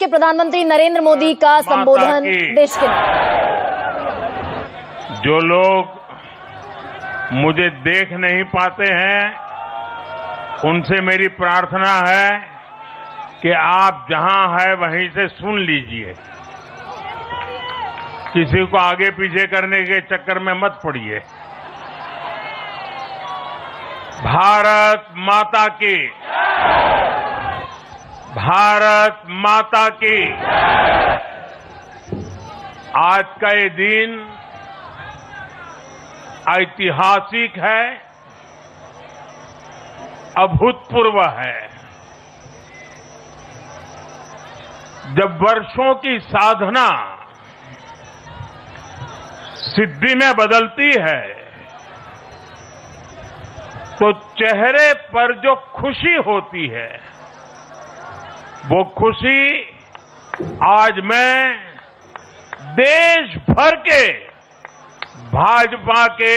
के प्रधानमंत्री नरेंद्र मोदी का संबोधन देश के नाम। जो लोग मुझे देख नहीं पाते हैं, उनसे मेरी प्रार्थना है कि आप जहां है वहीं से सुन लीजिए। किसी को आगे पीछे करने के चक्कर में मत पड़िए। भारत माता की, भारत माता की। आज का ये दिन ऐतिहासिक है, अभूतपूर्व है। जब वर्षों की साधना सिद्धि में बदलती है, तो चेहरे पर जो खुशी होती है, वो खुशी आज मैं देश भर के भाजपा के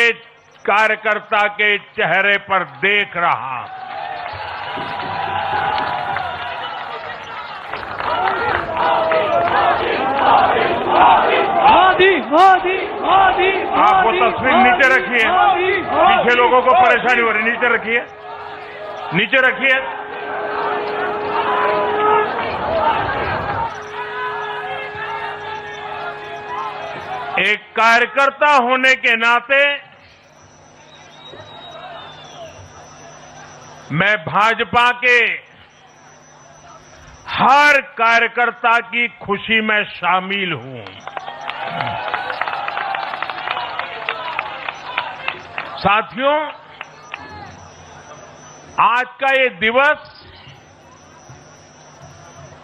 कार्यकर्ता के चेहरे पर देख रहा हूं। मोदी मोदी, आप वो तस्वीर नीचे रखिए, पीछे लोगों को परेशानी हो रही, नीचे रखिए, नीचे रखिए। एक कार्यकर्ता होने के नाते मैं भाजपा के हर कार्यकर्ता की खुशी में शामिल हूं। साथियों, आज का ये दिवस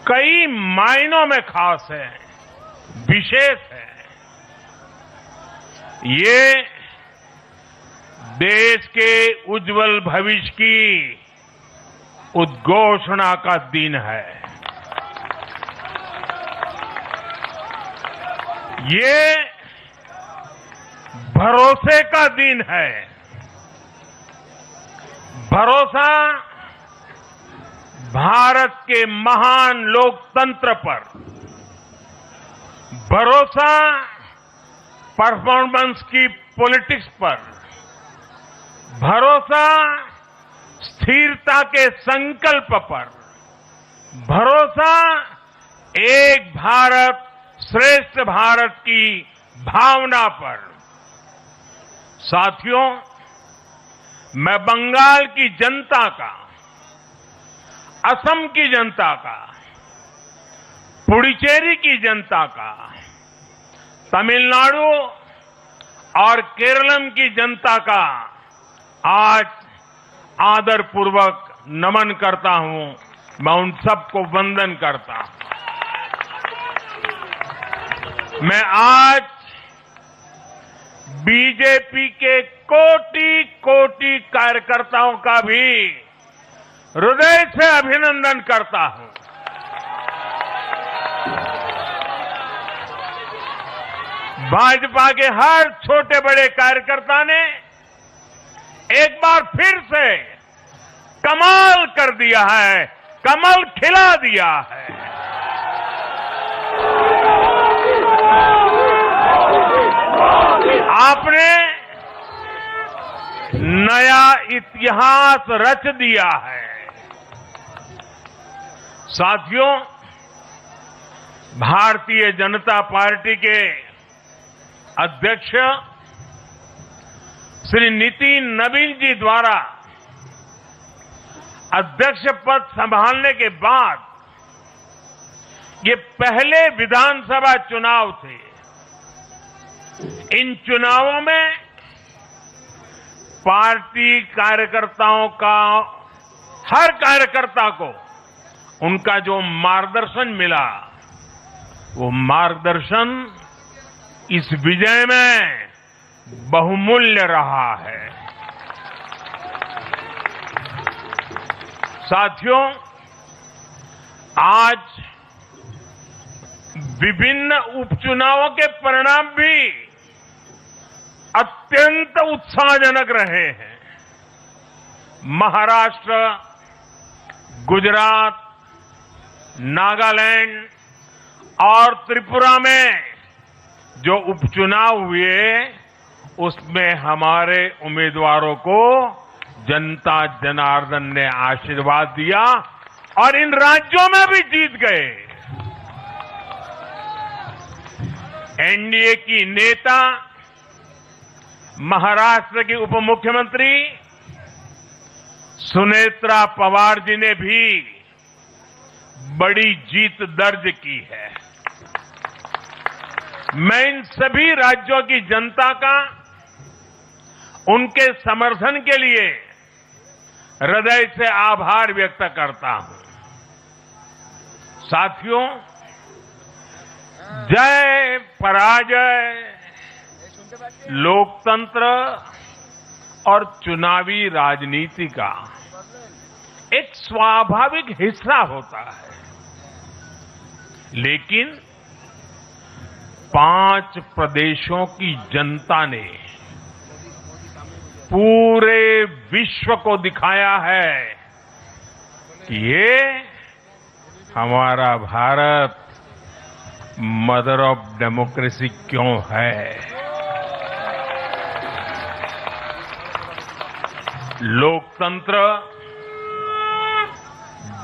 कई मायनों में खास है, विशेष है। ये देश के उज्जवल भविष्य की उद्घोषणा का दिन है। ये भरोसे का दिन है। भरोसा भारत के महान लोकतंत्र पर, भरोसा परफॉर्मेंस की पॉलिटिक्स पर, भरोसा स्थिरता के संकल्प पर, भरोसा एक भारत श्रेष्ठ भारत की भावना पर। साथियों, मैं बंगाल की जनता का, असम की जनता का, पुडुचेरी की जनता का, तमिलनाडु और केरलम की जनता का आज आदरपूर्वक नमन करता हूं। मैं उन सबको वंदन करता हूं। मैं आज बीजेपी के कोटि कोटि कार्यकर्ताओं का भी हृदय से अभिनंदन करता हूं। भाजपा के हर छोटे बड़े कार्यकर्ता ने एक बार फिर से कमाल कर दिया है, कमल खिला दिया है। आपने नया इतिहास रच दिया है। साथियों, भारतीय जनता पार्टी के अध्यक्ष श्री नितिन नवीन जी द्वारा अध्यक्ष पद संभालने के बाद ये पहले विधानसभा चुनाव थे। इन चुनावों में पार्टी कार्यकर्ताओं का, हर कार्यकर्ता को उनका जो मार्गदर्शन मिला, वो मार्गदर्शन इस विजय में बहुमूल्य रहा है। साथियों, आज विभिन्न उपचुनावों के परिणाम भी अत्यंत उत्साहजनक रहे हैं। महाराष्ट्र, गुजरात, नागालैंड, और त्रिपुरा में जो उपचुनाव हुए उसमें हमारे उम्मीदवारों को जनता जनार्दन ने आशीर्वाद दिया और इन राज्यों में भी जीत गए। एनडीए की नेता महाराष्ट्र की उप मुख्यमंत्री सुनेत्रा पवार जी ने भी बड़ी जीत दर्ज की है। मैं इन सभी राज्यों की जनता का उनके समर्थन के लिए हृदय से आभार व्यक्त करता हूं। साथियों, जय पराजय लोकतंत्र और चुनावी राजनीति का एक स्वाभाविक हिस्सा होता है, लेकिन 5 प्रदेशों की जनता ने पूरे विश्व को दिखाया है कि ये हमारा भारत मदर ऑफ डेमोक्रेसी क्यों है। लोकतंत्र,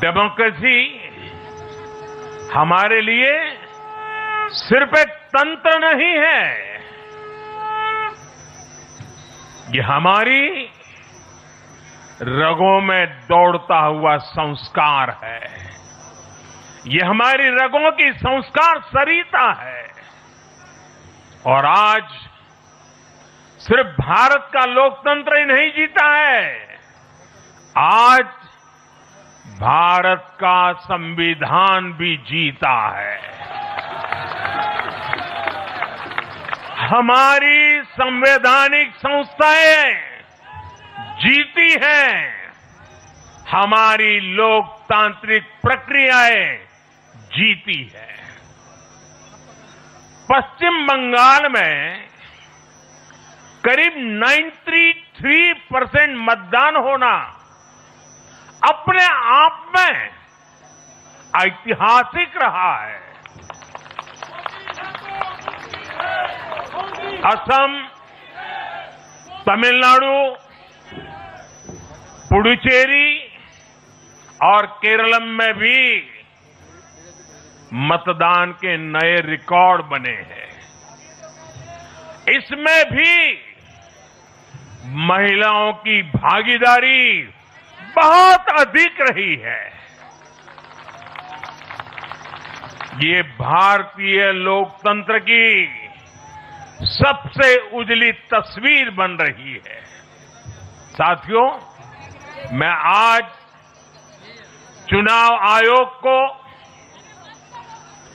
डेमोक्रेसी हमारे लिए सिर्फ एक तंत्र नहीं है, ये हमारी रगों में दौड़ता हुआ संस्कार है। ये हमारी रगों की संस्कार सरिता है। और आज सिर्फ भारत का लोकतंत्र ही नहीं जीता है, आज भारत का संविधान भी जीता है। हमारी संवैधानिक संस्थाएं जीती हैं, हमारी लोकतांत्रिक प्रक्रियाएं जीती है। पश्चिम बंगाल में करीब 93% मतदान होना अपने आप में ऐतिहासिक रहा है। असम, तमिलनाडु, पुडुचेरी और केरलम में भी मतदान के नए रिकॉर्ड बने हैं। इसमें भी महिलाओं की भागीदारी बहुत अधिक रही है। ये भारतीय लोकतंत्र की सबसे उजली तस्वीर बन रही है। साथियों, मैं आज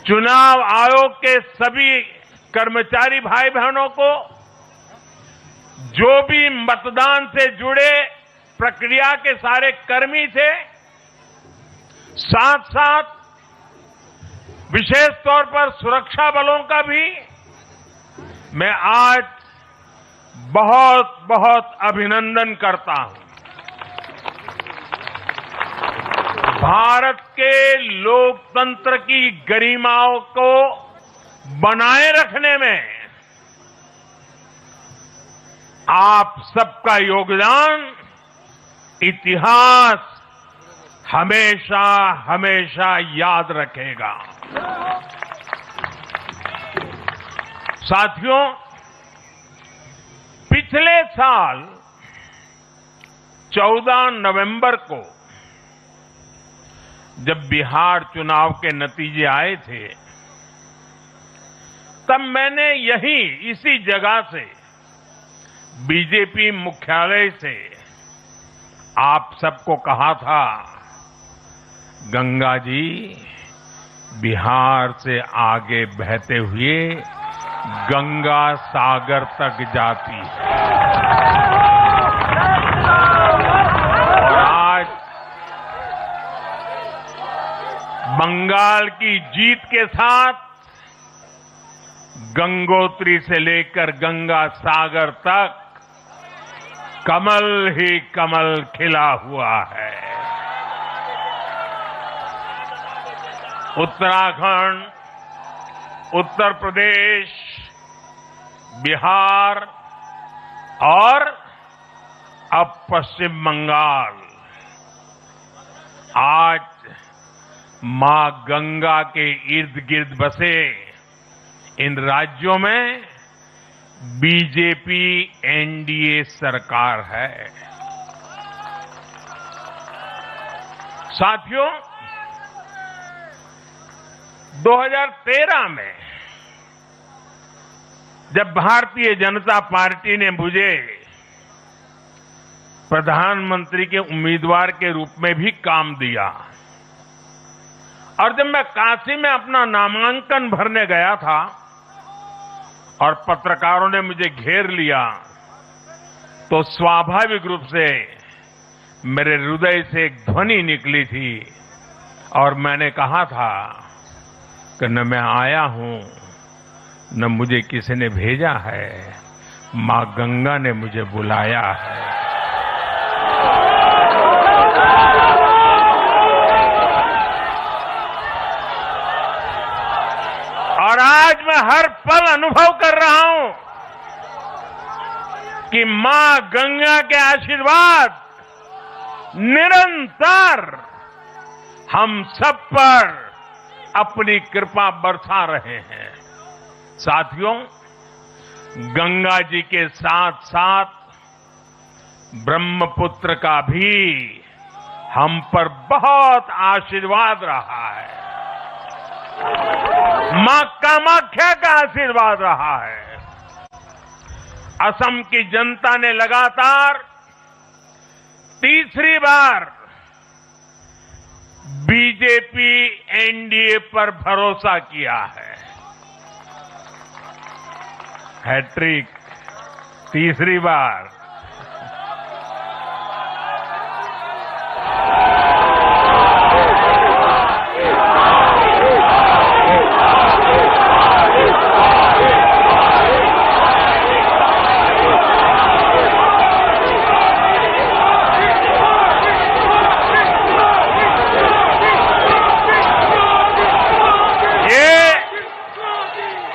चुनाव आयोग के सभी कर्मचारी भाई बहनों को, जो भी मतदान से जुड़े प्रक्रिया के सारे कर्मी थे, साथ साथ विशेष तौर पर सुरक्षा बलों का भी मैं आज बहुत बहुत अभिनंदन करता हूं। भारत के लोकतंत्र की गरिमाओं को बनाए रखने में आप सबका योगदान इतिहास हमेशा हमेशा याद रखेगा। साथियों, पिछले साल 14 नवंबर को जब बिहार चुनाव के नतीजे आए थे, तब मैंने इसी जगह से बीजेपी मुख्यालय से आप सबको कहा था, गंगा जी बिहार से आगे बहते हुए गंगा सागर तक जाती है। और आज बंगाल की जीत के साथ गंगोत्री से लेकर गंगा सागर तक कमल ही कमल खिला हुआ है। उत्तराखंड, उत्तर प्रदेश, बिहार और अब पश्चिम बंगाल आज मां गंगा के इर्द गिर्द बसे इन राज्यों में बीजेपी एनडीए सरकार है। साथियों, 2013 में जब भारतीय जनता पार्टी ने मुझे प्रधानमंत्री के उम्मीदवार के रूप में भी काम दिया और जब मैं काशी में अपना नामांकन भरने गया था और पत्रकारों ने मुझे घेर लिया तो स्वाभाविक रूप से मेरे हृदय से एक ध्वनि निकली थी और मैंने कहा था कि न मैं आया हूं न मुझे किसी ने भेजा है, मां गंगा ने मुझे बुलाया है। और आज मैं हर पल अनुभव कर रहा हूं कि मां गंगा के आशीर्वाद निरंतर हम सब पर अपनी कृपा बरसा रहे हैं। साथियों, गंगा जी के साथ साथ ब्रह्मपुत्र का भी हम पर बहुत आशीर्वाद रहा है। मां कामाख्या का आशीर्वाद रहा है। असम की जनता ने लगातार तीसरी बार बीजेपी एनडीए पर भरोसा किया है। हैट्रिक, तीसरी बार।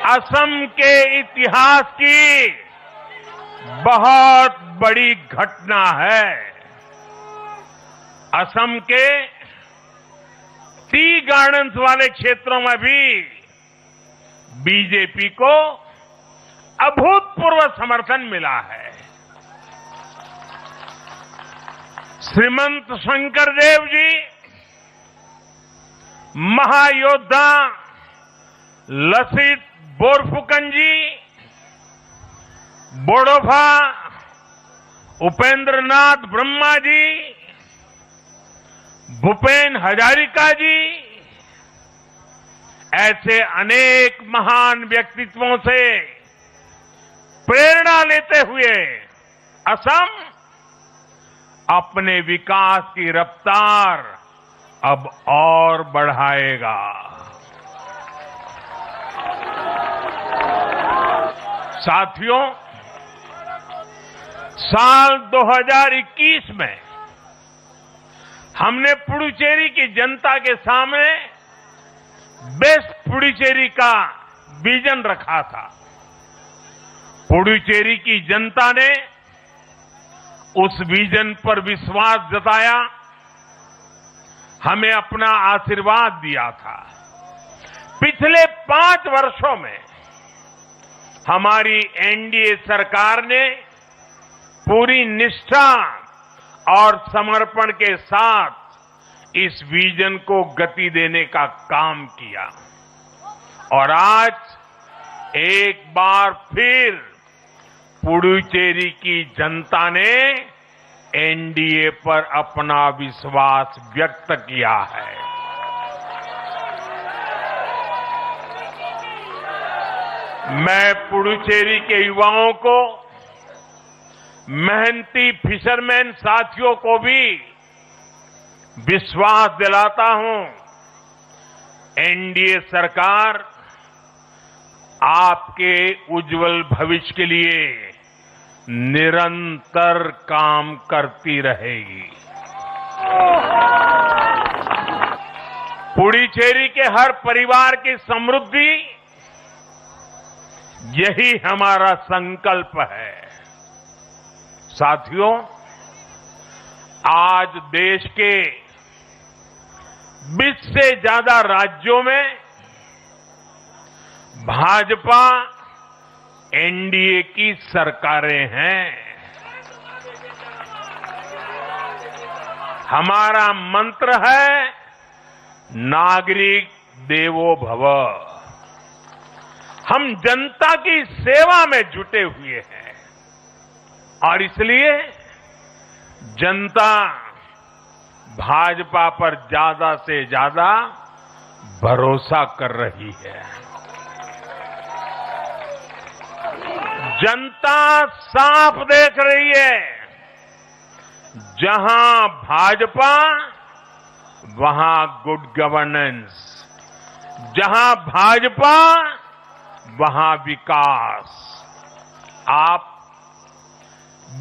असम के इतिहास की बहुत बड़ी घटना है। असम के टी गार्डन्स वाले क्षेत्रों में भी बीजेपी को अभूतपूर्व समर्थन मिला है। श्रीमंत शंकरदेव जी, महायोद्धा लसित बोरफुकन जी, बोडोफा उपेंद्रनाथ ब्रह्मा जी, भूपेन हजारिका जी, ऐसे अनेक महान व्यक्तित्वों से प्रेरणा लेते हुए असम अपने विकास की रफ्तार अब और बढ़ाएगा। साथियों, साल 2021 में हमने पुडुचेरी की जनता के सामने बेस्ट पुडुचेरी का विजन रखा था। पुडुचेरी की जनता ने उस विजन पर विश्वास जताया, हमें अपना आशीर्वाद दिया था। पिछले 5 वर्षों में हमारी एनडीए सरकार ने पूरी निष्ठा और समर्पण के साथ इस विजन को गति देने का काम किया और आज एक बार फिर पुडुचेरी की जनता ने एनडीए पर अपना विश्वास व्यक्त किया है। मैं पुडुचेरी के युवाओं को, मेहनती फिशरमैन साथियों को भी विश्वास दिलाता हूं, एनडीए सरकार आपके उज्जवल भविष्य के लिए निरंतर काम करती रहेगी। पुडुचेरी के हर परिवार की समृद्धि यही हमारा संकल्प है। साथियों, आज देश के 20 से ज्यादा राज्यों में भाजपा एनडीए की सरकारें हैं। हमारा मंत्र है नागरिक देवो भव। हम जनता की सेवा में जुटे हुए हैं और इसलिए जनता भाजपा पर ज्यादा से ज्यादा भरोसा कर रही है। जनता साफ देख रही है, जहां भाजपा वहां गुड गवर्नेंस, जहां भाजपा वहां विकास। आप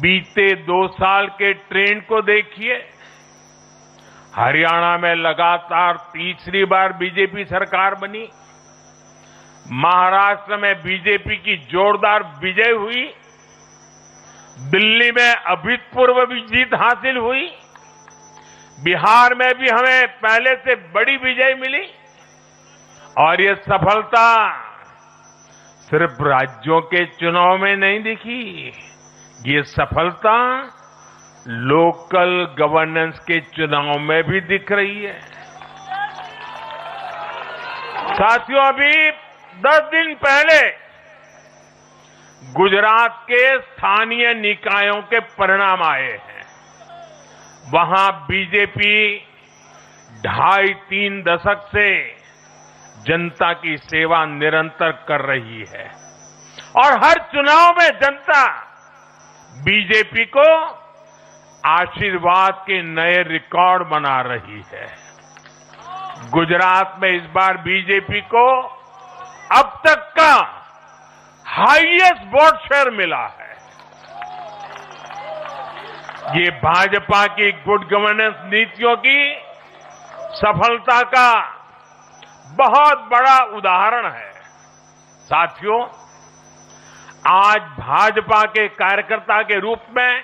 बीते 2 साल के ट्रेंड को देखिए। हरियाणा में लगातार तीसरी बार बीजेपी सरकार बनी। महाराष्ट्र में बीजेपी की जोरदार विजय हुई। दिल्ली में अभूतपूर्व जीत हासिल हुई। बिहार में भी हमें पहले से बड़ी विजय मिली और ये सफलता सिर्फ राज्यों के चुनाव में नहीं दिखी, ये सफलता लोकल गवर्नेंस के चुनाव में भी दिख रही है। साथियों, अभी 10 दिन पहले गुजरात के स्थानीय निकायों के परिणाम आए हैं। वहां बीजेपी 2.5-3 दशक से जनता की सेवा निरंतर कर रही है और हर चुनाव में जनता बीजेपी को आशीर्वाद के नए रिकॉर्ड बना रही है। गुजरात में इस बार बीजेपी को अब तक का हाईएस्ट वोट शेयर मिला है। ये भाजपा की गुड गवर्नेंस नीतियों की सफलता का बहुत बड़ा उदाहरण है। साथियों, आज भाजपा के कार्यकर्ता के रूप में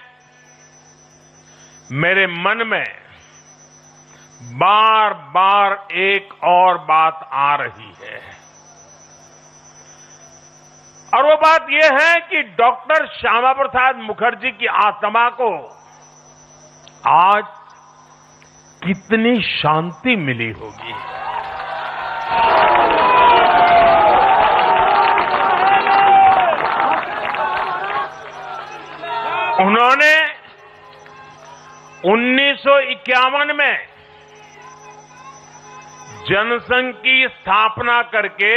मेरे मन में बार बार एक और बात आ रही है और वो बात यह है कि डॉक्टर श्यामा प्रसाद मुखर्जी की आत्मा को आज कितनी शांति मिली होगी। उन्होंने 1951 में जनसंघ की स्थापना करके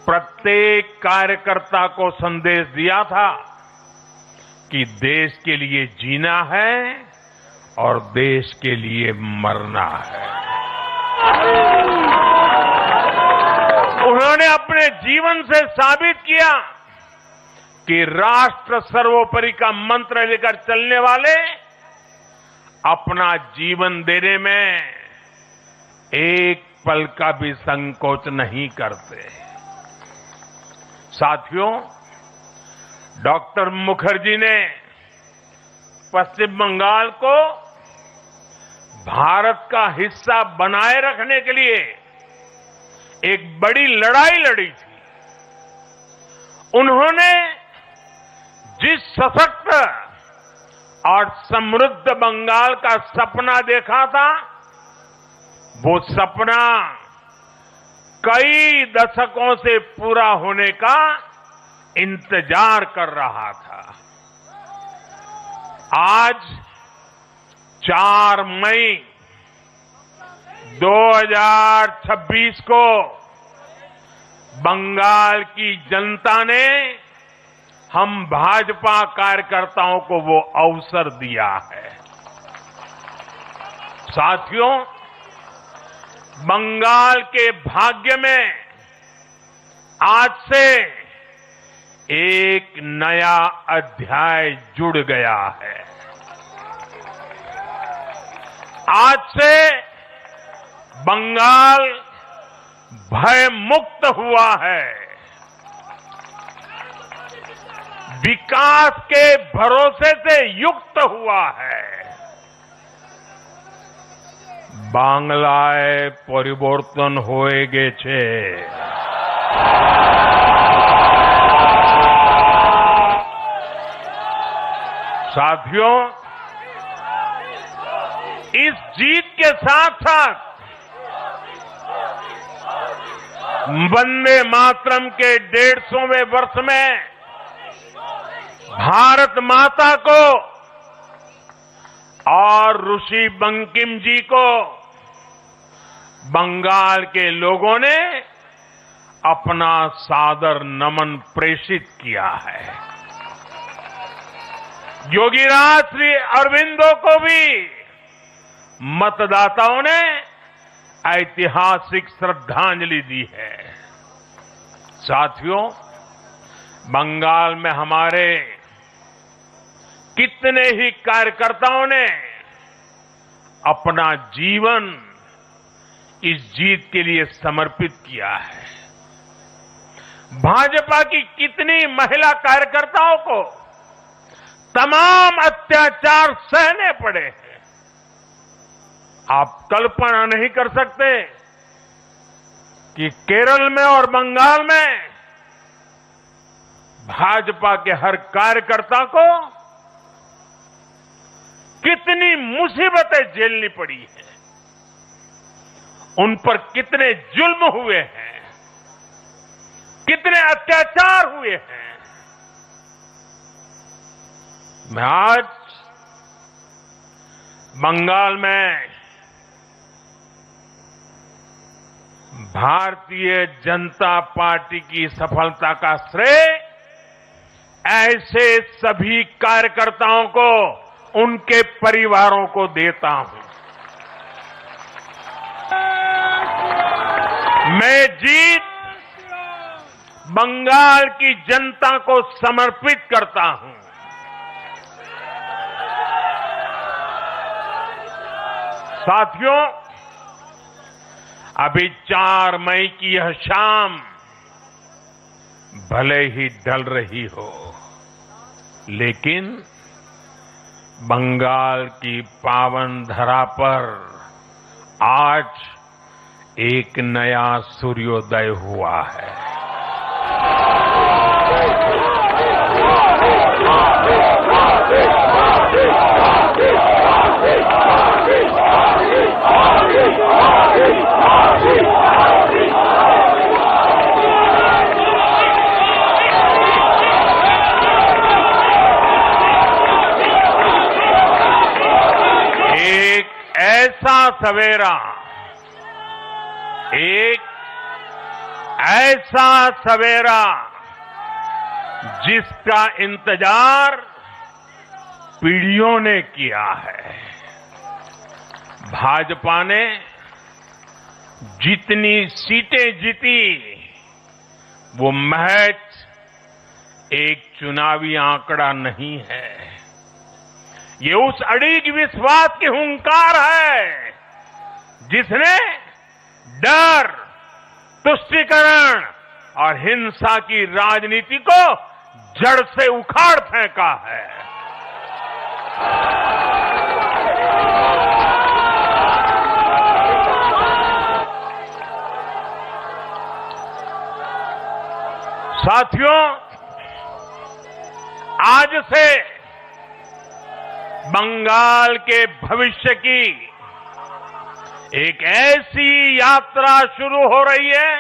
प्रत्येक कार्यकर्ता को संदेश दिया था कि देश के लिए जीना है और देश के लिए मरना है। उन्होंने अपने जीवन से साबित किया कि राष्ट्र सर्वोपरि का मंत्र लेकर चलने वाले अपना जीवन देने में एक पल का भी संकोच नहीं करते। साथियों, डॉक्टर मुखर्जी ने पश्चिम बंगाल को भारत का हिस्सा बनाए रखने के लिए एक बड़ी लड़ाई लड़ी थी। उन्होंने जिस सशक्त और समृद्ध बंगाल का सपना देखा था, वो सपना कई दशकों से पूरा होने का इंतजार कर रहा था। आज 4 मई 2026 को बंगाल की जनता ने हम भाजपा कार्यकर्ताओं को वो अवसर दिया है। साथियों, बंगाल के भाग्य में आज से एक नया अध्याय जुड़ गया है। आज से बंगाल भय मुक्त हुआ है। विकास के भरोसे से युक्त हुआ है। বাংলায় পরিবর্তন হয়ে গেছে। साथियों, इस जीत के साथ साथ वंदे मातरम के 150वें वर्ष में भारत माता को और ऋषि बंकिम जी को बंगाल के लोगों ने अपना सादर नमन प्रेषित किया है। योगीराज श्री अरविंदो को भी मतदाताओं ने ऐतिहासिक श्रद्धांजलि दी है। साथियों, बंगाल में हमारे कितने ही कार्यकर्ताओं ने अपना जीवन इस जीत के लिए समर्पित किया है। भाजपा की कितनी महिला कार्यकर्ताओं को तमाम अत्याचार सहने पड़े हैं। आप कल्पना नहीं कर सकते कि केरल में और बंगाल में भाजपा के हर कार्यकर्ता को कितनी मुसीबतें झेलनी पड़ी है, उन पर कितने जुल्म हुए हैं, कितने अत्याचार हुए हैं। मैं आज बंगाल में भारतीय जनता पार्टी की सफलता का श्रेय ऐसे सभी कार्यकर्ताओं को, उनके परिवारों को देता हूं। मैं जीत बंगाल की जनता को समर्पित करता हूं। साथियों, अभी 4 मई की यह शाम भले ही ढल रही हो, लेकिन बंगाल की पावन धरा पर आज एक नया सूर्योदय हुआ है। एक ऐसा सवेरा जिसका इंतजार पीढ़ियों ने किया है। भाजपा ने जितनी सीटें जीती वो महज एक चुनावी आंकड़ा नहीं है, ये उस अड़िग विश्वास की हुंकार है जिसने डर, तुष्टीकरण और हिंसा की राजनीति को जड़ से उखाड़ फेंका है। साथियों, आज से बंगाल के भविष्य की एक ऐसी यात्रा शुरू हो रही है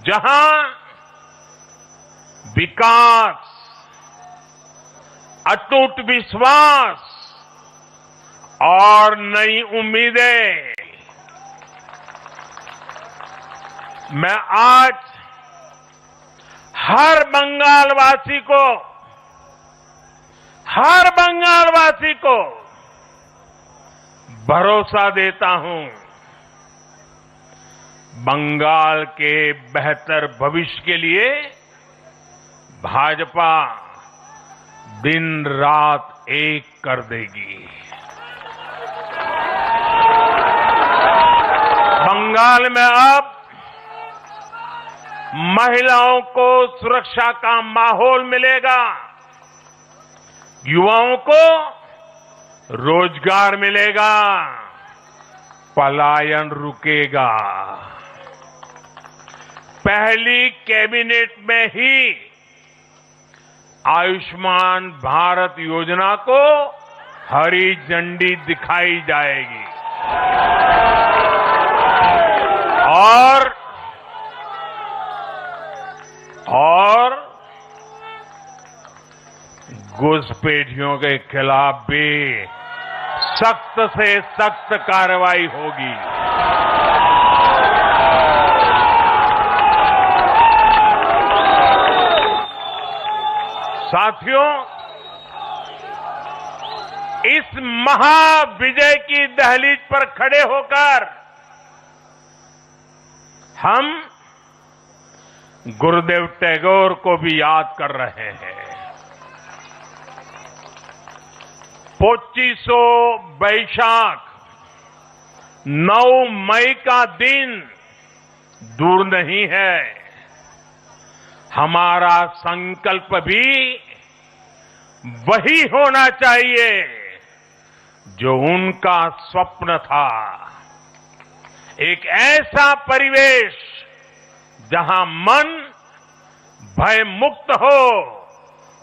जहां विकास, अटूट विश्वास और नई उम्मीदें। मैं आज हर बंगालवासी को भरोसा देता हूं, बंगाल के बेहतर भविष्य के लिए भाजपा दिन रात एक कर देगी। बंगाल में अब महिलाओं को सुरक्षा का माहौल मिलेगा, युवाओं को रोजगार मिलेगा, पलायन रुकेगा। पहली कैबिनेट में ही आयुष्मान भारत योजना को हरी झंडी दिखाई जाएगी और घुसपैठियों के खिलाफ भी सख्त से सख्त कार्रवाई होगी। साथियों, इस महाविजय की दहलीज पर खड़े होकर हम गुरुदेव टैगोर को भी याद कर रहे हैं। 25 बैशाख 9 मई का दिन दूर नहीं है। हमारा संकल्प भी वही होना चाहिए जो उनका स्वप्न था। एक ऐसा परिवेश जहां मन भय मुक्त हो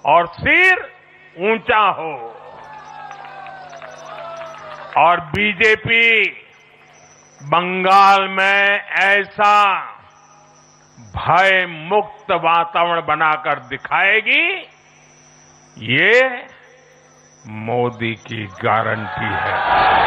और सिर ऊंचा हो। और बीजेपी बंगाल में ऐसा भय मुक्त वातावरण बनाकर दिखाएगी, ये मोदी की गारंटी है।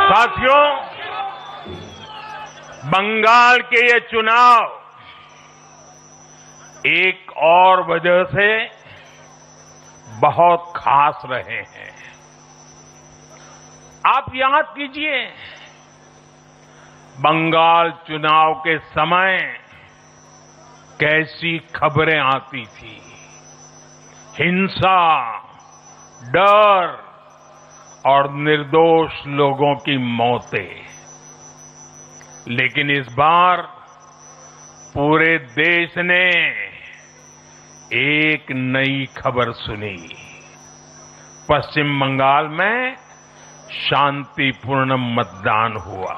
साथियों, बंगाल के ये चुनाव एक और वजह से बहुत खास रहे हैं। आप याद कीजिए, बंगाल चुनाव के समय कैसी खबरें आती थी। हिंसा, डर और निर्दोष लोगों की मौतें। लेकिन इस बार पूरे देश ने एक नई खबर सुनी। पश्चिम बंगाल में शांतिपूर्ण मतदान हुआ।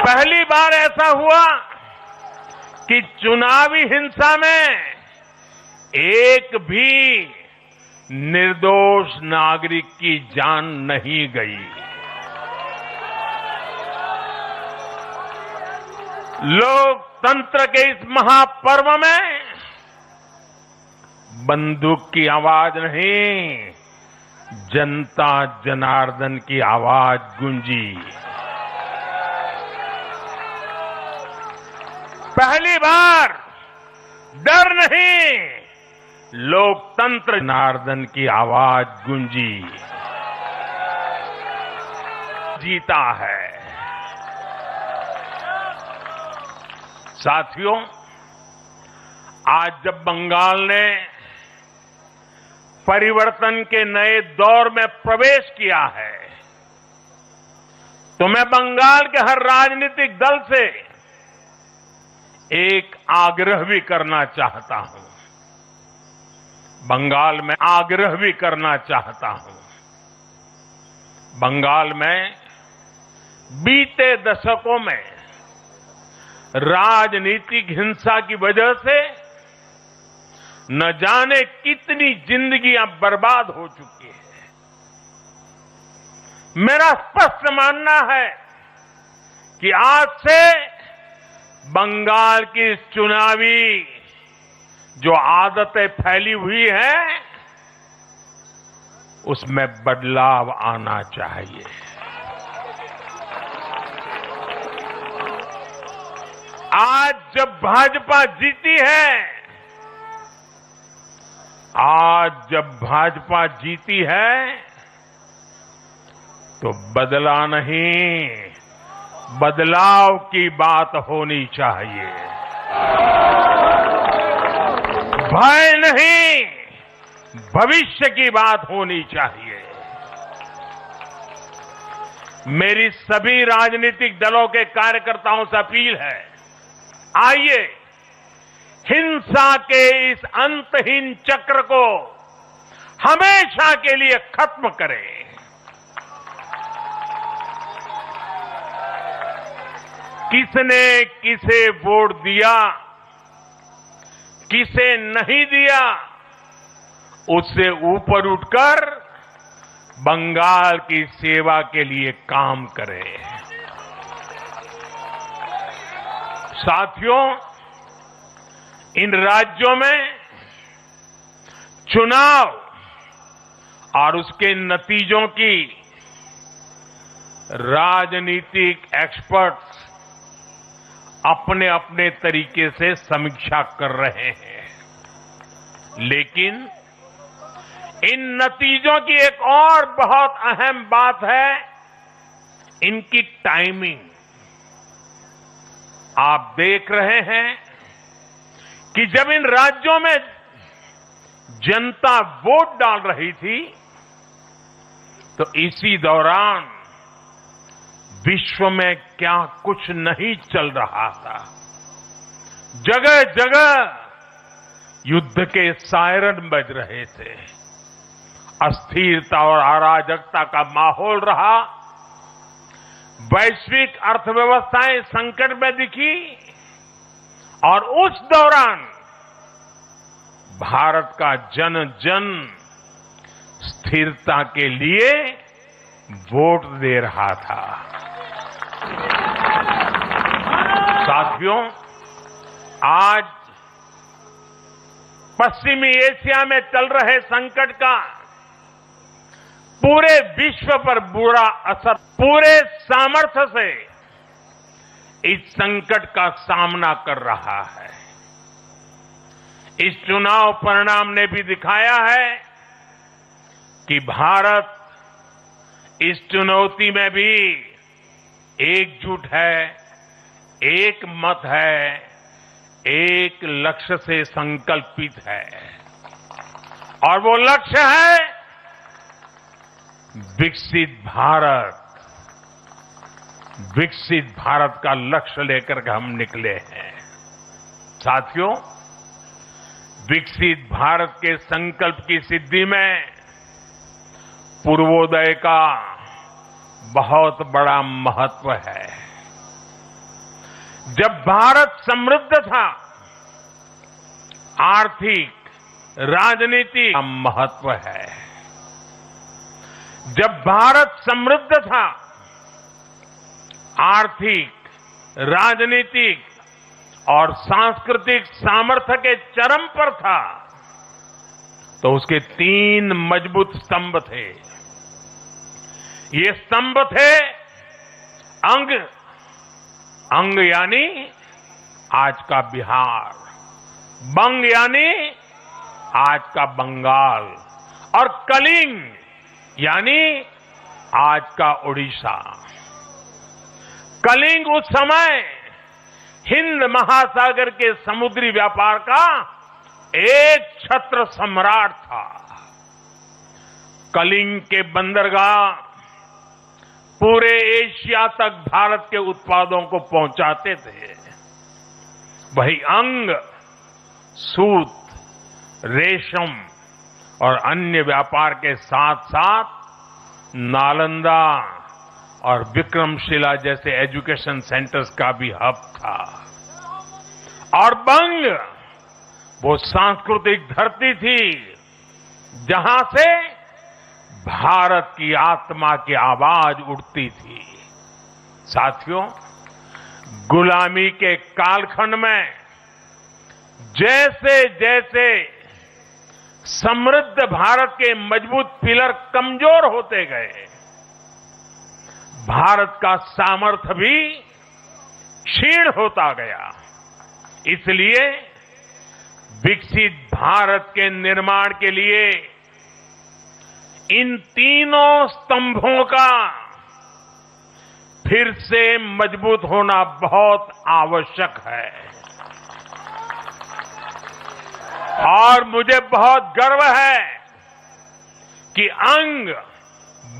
पहली बार ऐसा हुआ कि चुनावी हिंसा में एक भी निर्दोष नागरिक की जान नहीं गई। लोकतंत्र के इस महापर्व में बंदूक की आवाज नहीं, जनता जनार्दन की आवाज गूंजी। पहली बार डर नहीं, लोकतंत्र जनार्दन की आवाज गूंजी, जीता है। साथियों, आज जब बंगाल ने परिवर्तन के नए दौर में प्रवेश किया है, तो मैं बंगाल के हर राजनीतिक दल से एक आग्रह भी करना चाहता हूं। बंगाल में आग्रह भी करना चाहता हूं। बंगाल में बीते दशकों में राजनीतिक हिंसा की वजह से न जाने कितनी जिंदगियां बर्बाद हो चुकी हैं। मेरा स्पष्ट मानना है कि आज से बंगाल की इस चुनावी जो आदतें फैली हुई हैं, उसमें बदलाव आना चाहिए। आज जब भाजपा जीती है, आज जब भाजपा जीती है तो बदला नहीं, बदलाव की बात होनी चाहिए। भय नहीं, भविष्य की बात होनी चाहिए। मेरी सभी राजनीतिक दलों के कार्यकर्ताओं से अपील है, आइए हिंसा के इस अंतहीन चक्र को हमेशा के लिए खत्म करें। किसने किसे वोट दिया, किसे नहीं दिया, उससे ऊपर उठकर बंगाल की सेवा के लिए काम करें। साथियों, इन राज्यों में चुनाव और उसके नतीजों की राजनीतिक एक्सपर्ट्स अपने अपने तरीके से समीक्षा कर रहे हैं, लेकिन इन नतीजों की एक और बहुत अहम बात है इनकी टाइमिंग। आप देख रहे हैं कि जब इन राज्यों में जनता वोट डाल रही थी तो इसी दौरान विश्व में क्या कुछ नहीं चल रहा था। जगह जगह युद्ध के सायरन बज रहे थे, अस्थिरता और अराजकता का माहौल रहा, वैश्विक अर्थव्यवस्थाएं संकट में दिखी और उस दौरान भारत का जन जन स्थिरता के लिए वोट दे रहा था। साथियों, आज पश्चिमी एशिया में चल रहे संकट का पूरे विश्व पर बुरा असर, पूरे सामर्थ्य से इस संकट का सामना कर रहा है। इस चुनाव परिणाम ने भी दिखाया है कि भारत इस चुनौती में भी एकजुट है, एक मत है, एक लक्ष्य से संकल्पित है और वो लक्ष्य है विकसित भारत। विकसित भारत का लक्ष्य लेकर के हम निकले हैं। साथियों, विकसित भारत के संकल्प की सिद्धि में पूर्वोदय का बहुत बड़ा महत्व है। जब भारत समृद्ध था, आर्थिक, राजनीतिक का महत्व है। जब भारत समृद्ध था, आर्थिक, राजनीतिक और सांस्कृतिक सामर्थ्य के चरम पर था, तो उसके 3 मजबूत स्तंभ थे। ये स्तंभ थे अंग, अंग यानी आज का बिहार, बंग यानी आज का बंगाल और कलिंग यानी आज का ओडिशा। कलिंग उस समय हिंद महासागर के समुद्री व्यापार का एक छत्र सम्राट था। कलिंग के बंदरगाह पूरे एशिया तक भारत के उत्पादों को पहुंचाते थे। वही अंग सूत, रेशम और अन्य व्यापार के साथ साथ नालंदा और विक्रमशिला जैसे एजुकेशन सेंटर्स का भी हब था। और बंग वो सांस्कृतिक धरती थी जहां से भारत की आत्मा की आवाज उठती थी। साथियों, गुलामी के कालखंड में जैसे जैसे समृद्ध भारत के मजबूत पिलर कमजोर होते गए, भारत का सामर्थ्य भी क्षीण होता गया। इसलिए विकसित भारत के निर्माण के लिए इन तीनों स्तंभों का फिर से मजबूत होना बहुत आवश्यक है। और मुझे बहुत गर्व है कि अंग,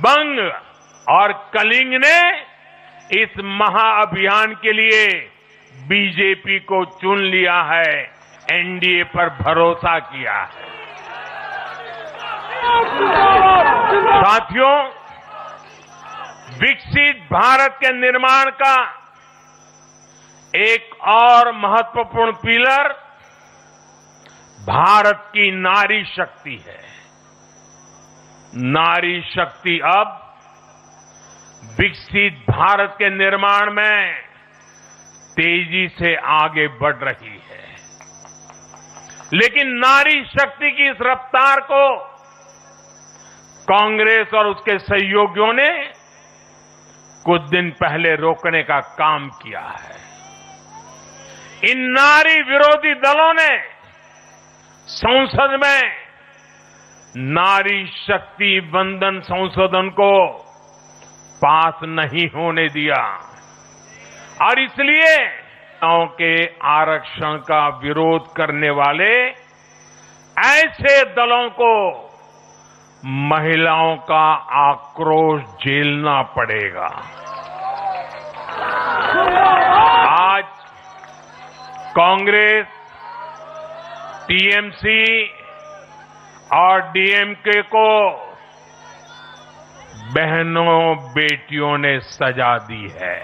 बंग और कलिंग ने इस महाअभियान के लिए बीजेपी को चुन लिया है, एनडीए पर भरोसा किया है। साथियों, विकसित भारत के निर्माण का एक और महत्वपूर्ण पिलर भारत की नारी शक्ति है। नारी शक्ति अब विकसित भारत के निर्माण में तेजी से आगे बढ़ रही है। लेकिन नारी शक्ति की इस रफ्तार को कांग्रेस और उसके सहयोगियों ने कुछ दिन पहले रोकने का काम किया है। इन नारी विरोधी दलों ने संसद में नारी शक्ति वंदन संशोधन को पास नहीं होने दिया और इसलिए महिलाओं के आरक्षण का विरोध करने वाले ऐसे दलों को महिलाओं का आक्रोश झेलना पड़ेगा। आज कांग्रेस, टीएमसी और डीएमके को बहनों बेटियों ने सजा दी है।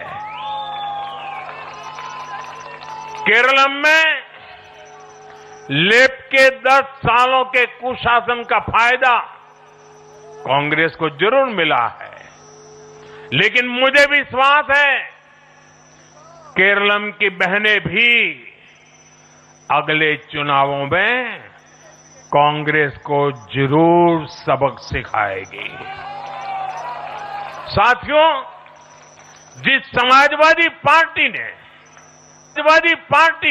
केरलम में लेफ्ट के 10 सालों के कुशासन का फायदा कांग्रेस को जरूर मिला है, लेकिन मुझे विश्वास है केरलम की बहनें भी अगले चुनावों में कांग्रेस को जरूर सबक सिखाएगी। साथियों, जिस समाजवादी पार्टी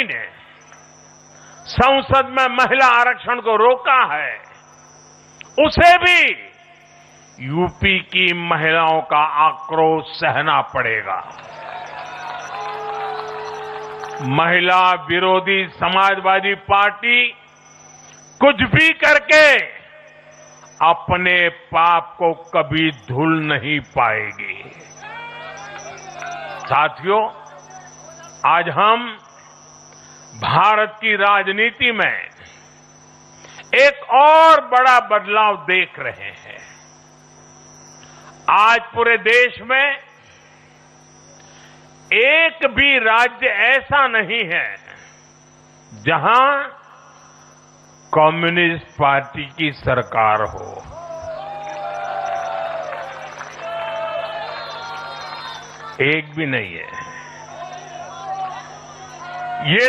ने संसद में महिला आरक्षण को रोका है, उसे भी यूपी की महिलाओं का आक्रोश सहना पड़ेगा। महिला विरोधी समाजवादी पार्टी कुछ भी करके अपने पाप को कभी धुल नहीं पाएगी। साथियों, आज हम भारत की राजनीति में एक और बड़ा बदलाव देख रहे हैं। आज पूरे देश में एक भी राज्य ऐसा नहीं है जहां कम्युनिस्ट पार्टी की सरकार हो। एक भी नहीं है। ये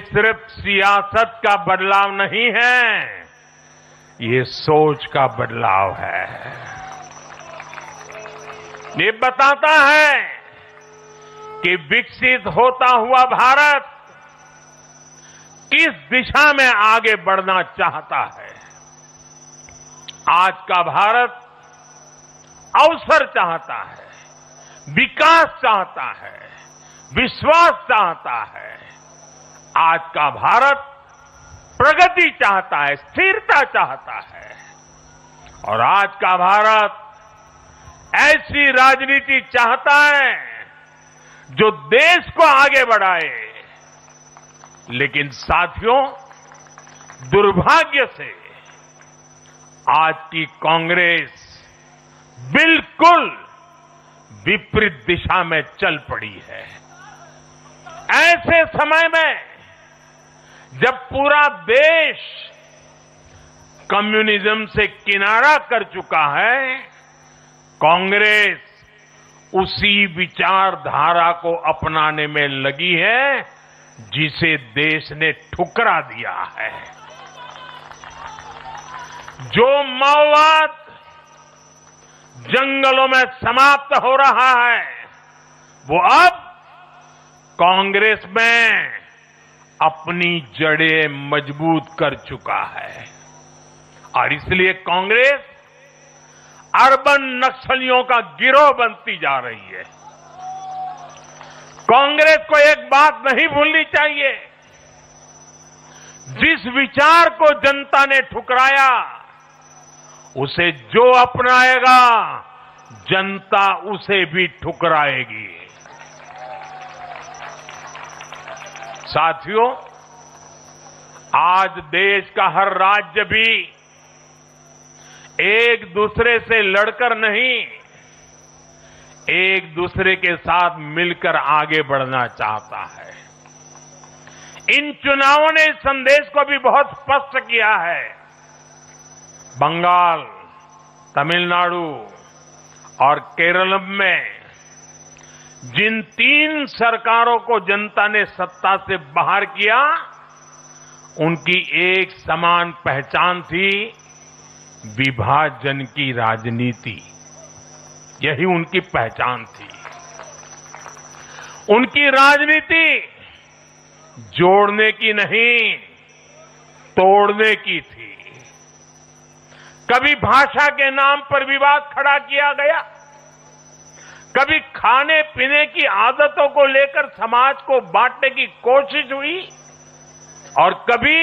सिर्फ सियासत का बदलाव नहीं है, ये सोच का बदलाव है। ये बताता है कि विकसित होता हुआ भारत किस दिशा में आगे बढ़ना चाहता है। आज का भारत अवसर चाहता है, विकास चाहता है, विश्वास चाहता है। आज का भारत प्रगति चाहता है, स्थिरता चाहता है और आज का भारत ऐसी राजनीति चाहता है जो देश को आगे बढ़ाए। लेकिन साथियों, दुर्भाग्य से आज की कांग्रेस बिल्कुल विपरीत दिशा में चल पड़ी है। ऐसे समय में जब पूरा देश कम्युनिज्म से किनारा कर चुका है, कांग्रेस उसी विचारधारा को अपनाने में लगी है जिसे देश ने ठुकरा दिया है। जो माओवाद जंगलों में समाप्त हो रहा है, वो अब कांग्रेस में अपनी जड़ें मजबूत कर चुका है और इसलिए कांग्रेस अर्बन नक्सलियों का गिरोह बनती जा रही है। कांग्रेस को एक बात नहीं भूलनी चाहिए, जिस विचार को जनता ने ठुकराया उसे जो अपनाएगा जनता उसे भी ठुकराएगी। साथियों, आज देश का हर राज्य भी एक दूसरे से लड़कर नहीं, एक दूसरे के साथ मिलकर आगे बढ़ना चाहता है। इन चुनावों ने इस संदेश को भी बहुत स्पष्ट किया है। बंगाल, तमिलनाडु और केरल में जिन 3 सरकारों को जनता ने सत्ता से बाहर किया, उनकी एक समान पहचान थी, विभाजन की राजनीति। यही उनकी पहचान थी। उनकी राजनीति जोड़ने की नहीं, तोड़ने की थी। कभी भाषा के नाम पर विवाद खड़ा किया गया, कभी खाने पीने की आदतों को लेकर समाज को बांटने की कोशिश हुई और कभी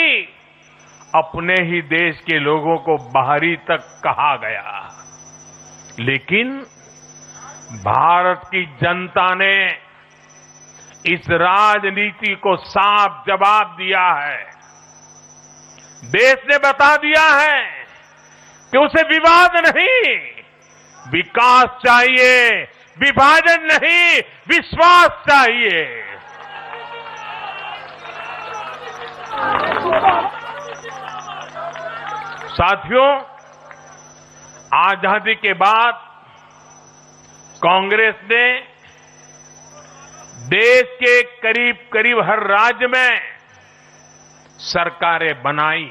अपने ही देश के लोगों को बाहरी तक कहा गया। लेकिन भारत की जनता ने इस राजनीति को साफ जवाब दिया है। देश ने बता दिया है कि उसे विवाद नहीं, विकास चाहिए, विभाजन नहीं, विश्वास चाहिए। साथियों, आजादी के बाद कांग्रेस ने देश के करीब करीब हर राज्य में सरकारें बनाई।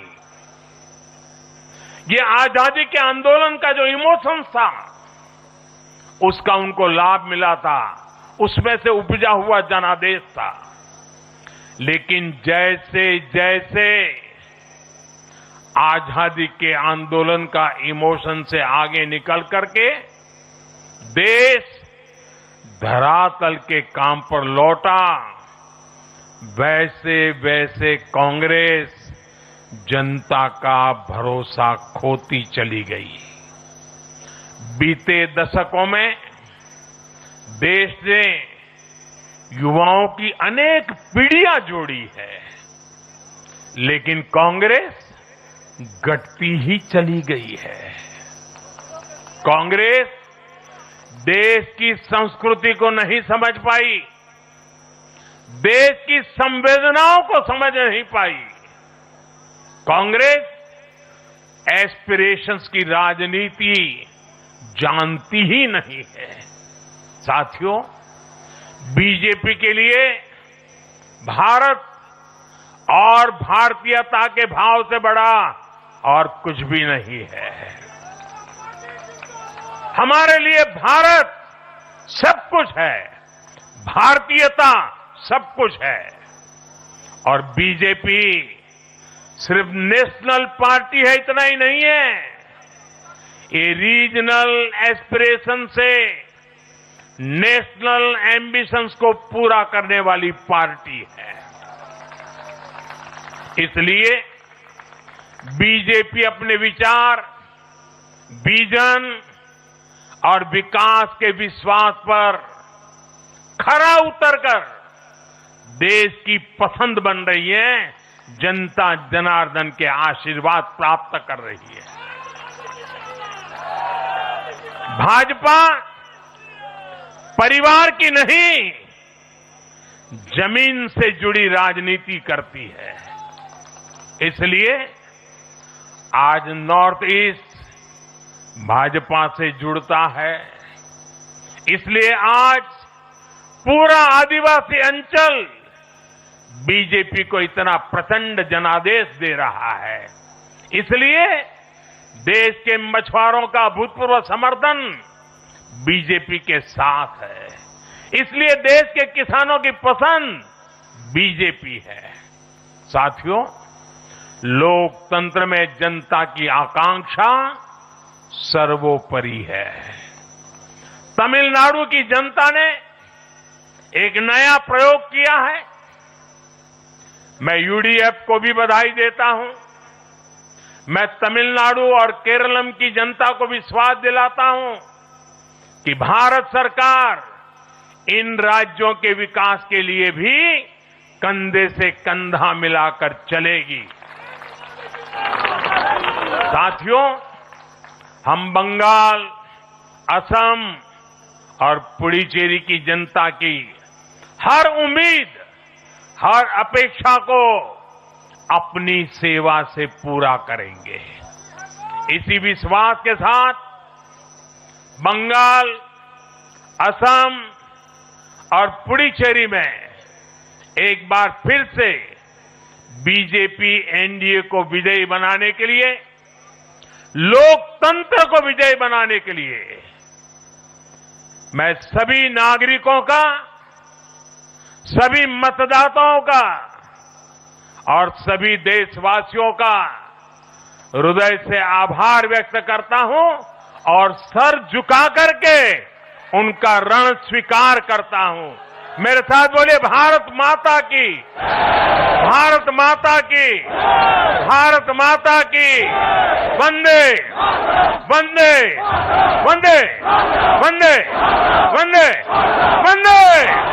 ये आजादी के आंदोलन का जो इमोशन था, उसका उनको लाभ मिला था, उसमें से उपजा हुआ जनादेश था। लेकिन जैसे जैसे आजादी के आंदोलन का इमोशन से आगे निकल करके देश धरातल के काम पर लौटा, वैसे वैसे कांग्रेस जनता का भरोसा खोती चली गई। बीते दशकों में देश ने युवाओं की अनेक पीढ़ियां जोड़ी है, लेकिन कांग्रेस घटती ही चली गई है। कांग्रेस देश की संस्कृति को नहीं समझ पाई, देश की संवेदनाओं को समझ नहीं पाई। कांग्रेस एस्पिरेशंस की राजनीति जानती ही नहीं है। साथियों, बीजेपी के लिए भारत और भारतीयता के भाव से बड़ा और कुछ भी नहीं है। हमारे लिए भारत सब कुछ है, भारतीयता सब कुछ है। और बीजेपी सिर्फ नेशनल पार्टी है, इतना ही नहीं है, ये रीजनल एस्पिरेशन से नेशनल एम्बिशंस को पूरा करने वाली पार्टी है। इसलिए बीजेपी अपने विचार, विजन और विकास के विश्वास पर खरा उतरकर देश की पसंद बन रही है, जनता जनार्दन के आशीर्वाद प्राप्त कर रही है। भाजपा परिवार की नहीं, जमीन से जुड़ी राजनीति करती है। इसलिए आज नॉर्थ ईस्ट भाजपा से जुड़ता है। इसलिए आज पूरा आदिवासी अंचल बीजेपी को इतना प्रचंड जनादेश दे रहा है। इसलिए देश के मछुआरों का भूतपूर्व समर्थन बीजेपी के साथ है। इसलिए देश के किसानों की पसंद बीजेपी है। साथियों, लोकतंत्र में जनता की आकांक्षा सर्वोपरि है। तमिलनाडु की जनता ने एक नया प्रयोग किया है। मैं यूडीएफ को भी बधाई देता हूं। मैं तमिलनाडु और केरलम की जनता को विश्वास दिलाता हूं कि भारत सरकार इन राज्यों के विकास के लिए भी कंधे से कंधा मिलाकर चलेगी। साथियों, हम बंगाल, असम और पुडुचेरी की जनता की हर उम्मीद, हर अपेक्षा को अपनी सेवा से पूरा करेंगे। इसी विश्वास के साथ बंगाल, असम और पुडुचेरी में एक बार फिर से बीजेपी एनडीए को विजयी बनाने के लिए, लोकतंत्र को विजयी बनाने के लिए मैं सभी नागरिकों का, सभी मतदाताओं का और सभी देशवासियों का हृदय से आभार व्यक्त करता हूं और सर झुका करके उनका ऋण स्वीकार करता हूं। मेरे साथ बोलिए, भारत माता की, भारत माता की, भारत माता की, वंदे वंदे वंदे वंदे वंदे वंदे।